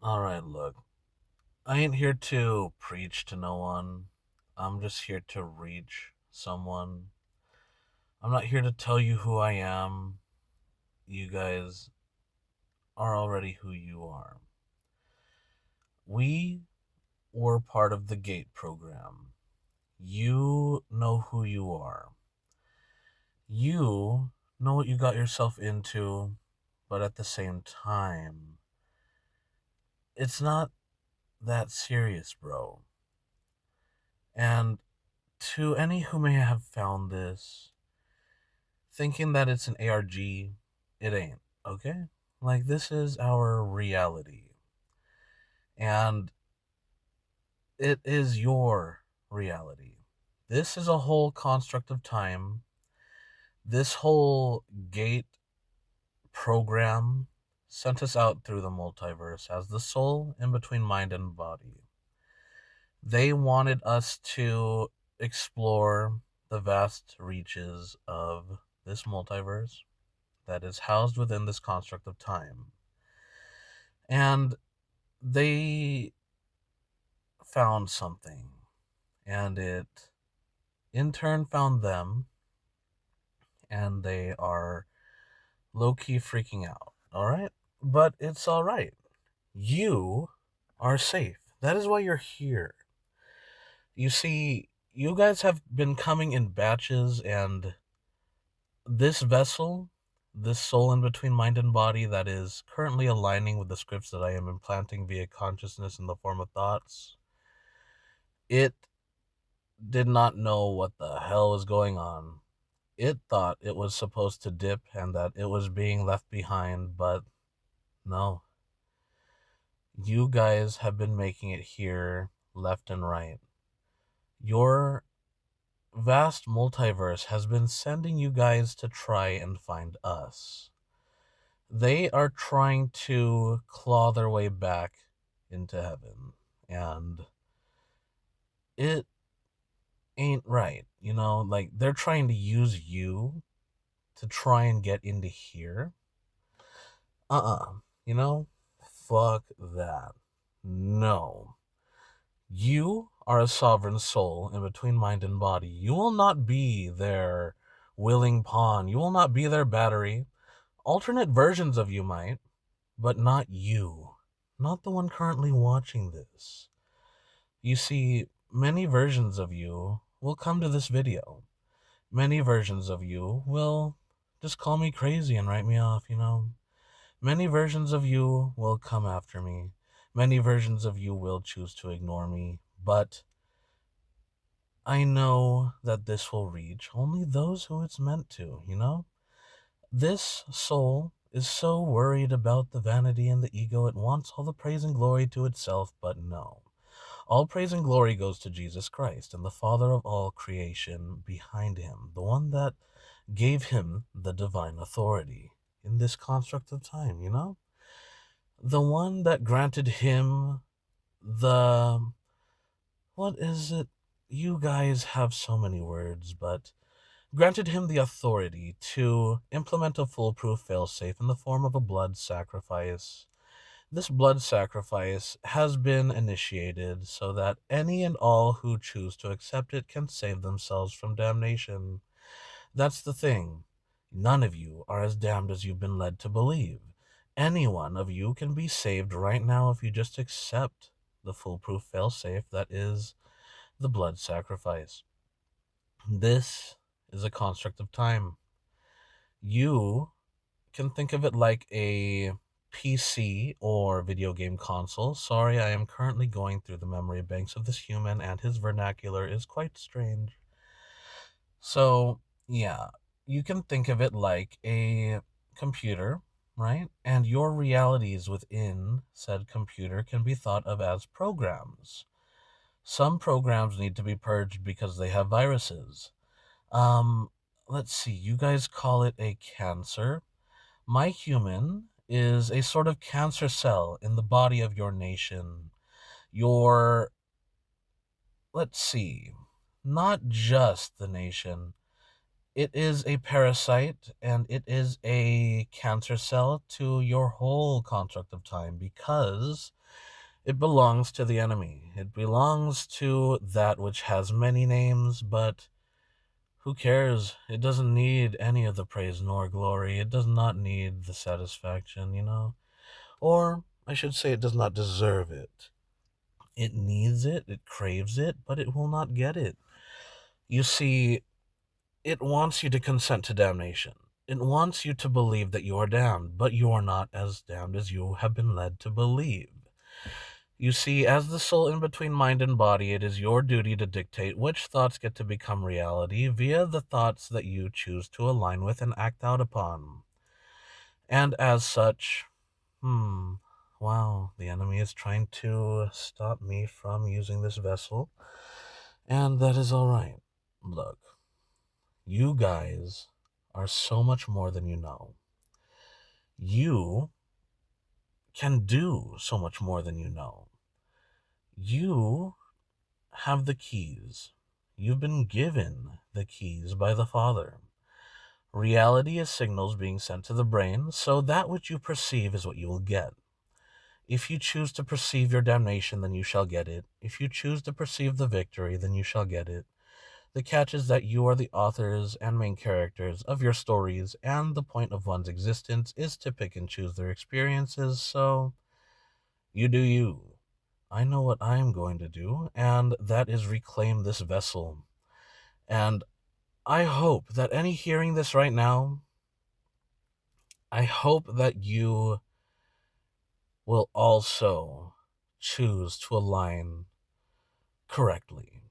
Alright, look. I ain't here to preach to no one. I'm just here to reach someone. I'm not here to tell you who I am. You guys are already who you are. We were part of the GATE program. You know who you are. You know what you got yourself into, but at the same time, it's not that serious, bro. And to any who may have found this thinking that it's an ARG, it ain't, okay? Like, this is our reality. And it is your reality. This is a whole construct of time. This whole gate program sent us out through the multiverse as the soul in between mind and body. They wanted us to explore the vast reaches of this multiverse that is housed within this construct of time. And they found something, and it in turn found them, and they are low-key freaking out, alright? But it's alright. You are safe. That is why you're here. You see, you guys have been coming in batches, and this vessel, this soul in between mind and body that is currently aligning with the scripts that I am implanting via consciousness in the form of thoughts, it did not know what the hell was going on. It thought it was supposed to dip and that it was being left behind, but no. You guys have been making it here left and right. Your vast multiverse has been sending you guys to try and find us. They are trying to claw their way back into heaven, and it ain't right. Like, they're trying to use you to try and get into here. You know? Fuck that. No. You are a sovereign soul in between mind and body. You will not be their willing pawn. You will not be their battery. Alternate versions of you might, but not you. Not the one currently watching this. You see, many versions of you will come to this video. Many versions of you will just call me crazy and write me off. Many versions of you will come after me. Many versions of you will choose to ignore me. But I know that this will reach only those who it's meant to. This soul is so worried about the vanity and the ego, it wants all the praise and glory to itself, but no. All praise and glory goes to Jesus Christ and the Father of all creation behind him, the one that gave him the divine authority in this construct of time. The one that granted him the... what is it? You guys have so many words, but granted him the authority to implement a foolproof failsafe in the form of a blood sacrifice. This blood sacrifice has been initiated so that any and all who choose to accept it can save themselves from damnation. That's the thing. None of you are as damned as you've been led to believe. Any one of you can be saved right now if you just accept the foolproof failsafe that is the blood sacrifice. This is a construct of time. You can think of it like a PC or video game console. Sorry, I am currently going through the memory banks of this human, and his vernacular is quite strange. So, yeah, you can think of it like a computer, right? And your realities within said computer can be thought of as programs. Some programs need to be purged because they have viruses. Um, let's see, you guys call it a cancer. My human is a sort of cancer cell in the body of your nation. Your, let's see, not just the nation. it is a parasite and it is a cancer cell to your whole construct of time, because it belongs to the enemy. It belongs to that which has many names, but who cares? It doesn't need any of the praise nor glory. It does not need the satisfaction, Or I should say, it does not deserve it. It needs it, it craves it, but it will not get it. You see, it wants you to consent to damnation. It wants you to believe that you are damned, but you are not as damned as you have been led to believe. You see, as the soul in between mind and body, it is your duty to dictate which thoughts get to become reality via the thoughts that you choose to align with and act out upon. And as such, wow, the enemy is trying to stop me from using this vessel, and that is all right. Look, you guys are so much more than you know. You can do so much more than you know. You have the keys. You've been given the keys by the Father. Reality is signals being sent to the brain, so that which you perceive is what you will get. If you choose to perceive your damnation, then you shall get it. If you choose to perceive the victory, then you shall get it. The catch is that you are the authors and main characters of your stories, and the point of one's existence is to pick and choose their experiences, so you do you. I know what I'm going to do, and that is reclaim this vessel. And I hope that any hearing this right now, I hope that you will also choose to align correctly.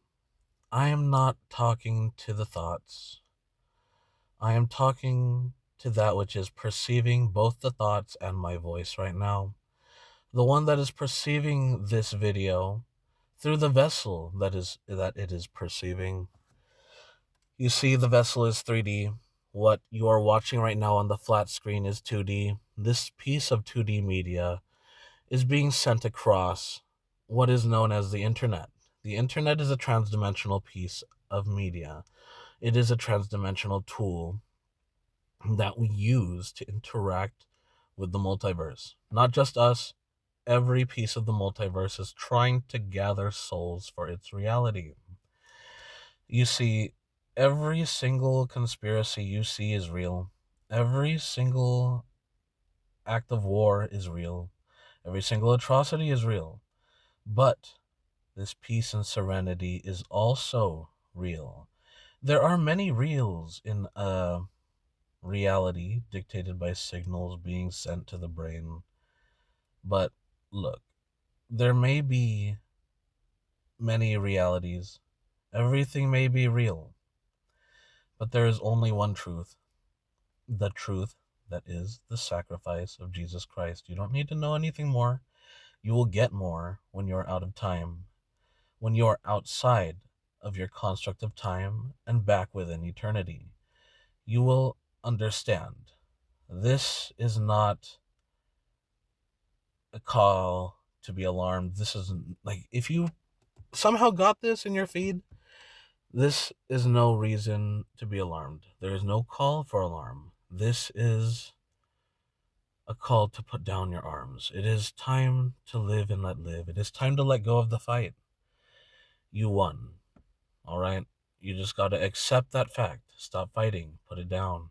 I am not talking to the thoughts. I am talking to that which is perceiving both the thoughts and my voice right now. The one that is perceiving this video through the vessel that it is perceiving. You see, the vessel is 3D. What you are watching right now on the flat screen is 2D. This piece of 2D media is being sent across what is known as the internet. The internet is a transdimensional piece of media. It is a transdimensional tool that we use to interact with the multiverse. Not just us, every piece of the multiverse is trying to gather souls for its reality. You see, every single conspiracy you see is real. Every single act of war is real. Every single atrocity is real. But this peace and serenity is also real. There are many reals in a reality dictated by signals being sent to the brain. But look, there may be many realities. Everything may be real. But there is only one truth. The truth that is the sacrifice of Jesus Christ. You don't need to know anything more. You will get more when you're out of time. When you're outside of your construct of time and back within eternity, you will understand. This is not a call to be alarmed. This isn't like, if you somehow got this in your feed, this is no reason to be alarmed. There is no call for alarm. This is a call to put down your arms. It is time to live and let live. It is time to let go of the fight. You won. All right? You just got to accept that fact. Stop fighting. Put it down.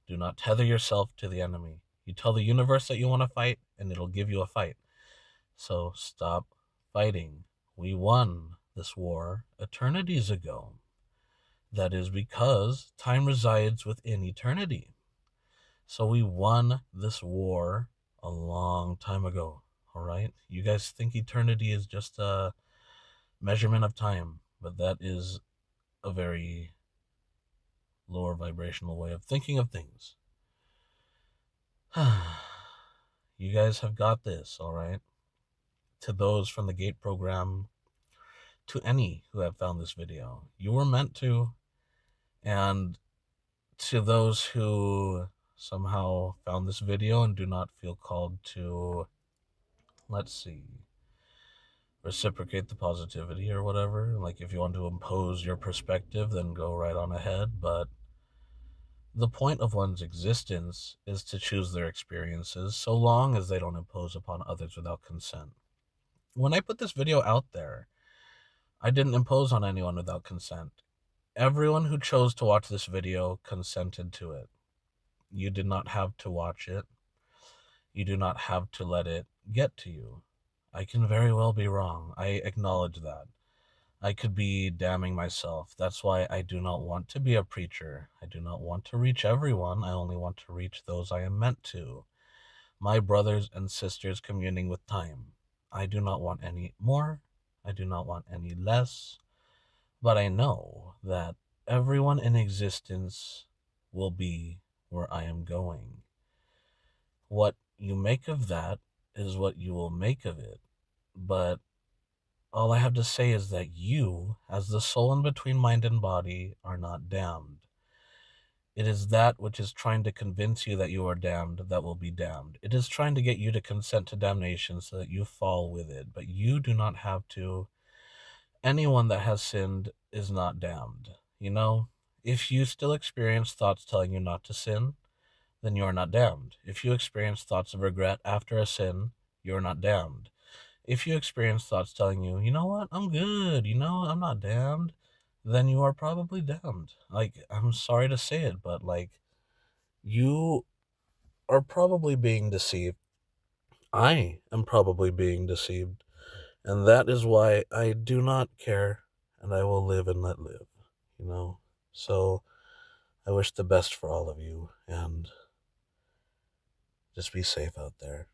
Do not tether yourself to the enemy. You tell the universe that you want to fight, and it'll give you a fight. So stop fighting. We won this war eternities ago. That is because time resides within eternity. So we won this war a long time ago. All right? You guys think eternity is just a measurement of time, but that is a very lower vibrational way of thinking of things. You guys have got this, all right? To those from the GATE program, to any who have found this video, you were meant to. And to those who somehow found this video and do not feel called to, let's see, reciprocate the positivity or whatever, like if you want to impose your perspective, then go right on ahead. But The point of one's existence is to choose their experiences so long as they don't impose upon others without consent. When I put this video out there, I didn't impose on anyone without consent. Everyone who chose to watch this video consented to it. You did not have to watch it. You do not have to let it get to you. I can very well be wrong. I acknowledge that. I could be damning myself. That's why I do not want to be a preacher. I do not want to reach everyone. I only want to reach those I am meant to. My brothers and sisters communing with time. I do not want any more. I do not want any less. But I know that everyone in existence will be where I am going. What you make of that is what you will make of it. But all I have to say is that you, as the soul in between mind and body, are not damned. It is that which is trying to convince you that you are damned that will be damned. It is trying to get you to consent to damnation so that you fall with it, but you do not have to. Anyone that has sinned is not damned. You know, if you still experience thoughts telling you not to sin, then you are not damned. If you experience thoughts of regret after a sin, you are not damned. If you experience thoughts telling you, you know what, I'm good, I'm not damned, then you are probably damned. Like, I'm sorry to say it, but like, you are probably being deceived. I am probably being deceived. And that is why I do not care and I will live and let live, you know? So I wish the best for all of you and just be safe out there.